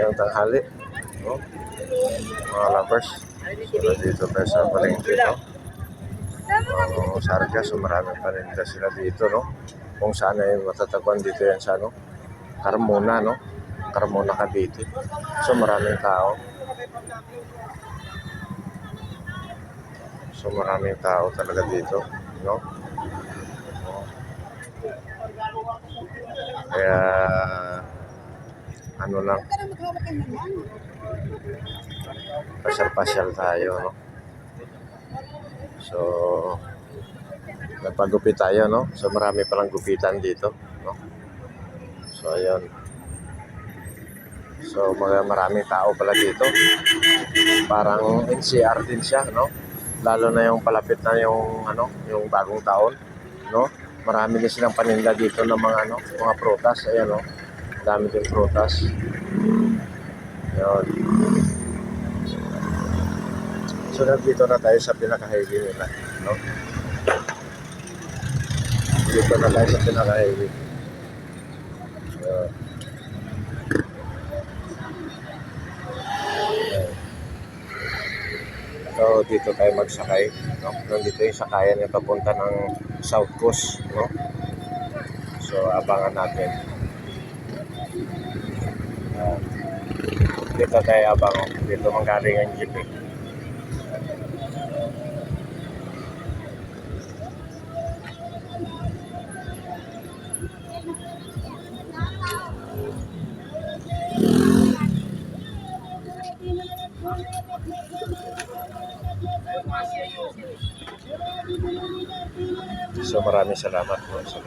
Magandang tanghali, no? Mga lovers. So, nandito tayo sa palengke, no? Sarga, so maraming paninda sila dito, no? Kung saan ay matatagpuan dito yan sa, no? Carmona, no? Carmona Cavite. So maraming tao. So maraming tao talaga dito, no? Kaya ano lang, pasyal-pasyal tayo, no? So nagpagupit tayo, no? So marami palang gupitan dito, no? So ayun. So maraming tao pala dito. Parang NCR din siya, no? Lalo na yung palapit na yung ano, yung bagong taon, no? Marami din silang paninda dito ng mga ano, mga prutas, ayan, no? Dami din prutas. Ayun. So nandito na tayo sa pinaka-highway nila, no? Dito na tayo sa pinaka-highway. So dito tayo magsakay, no? Nandito yung sakayan yung papunta ng South Coast, no? So abangan natin. Dito tayo abangan. Dito manggaling ang jeep, eh. So maraming salamat po sa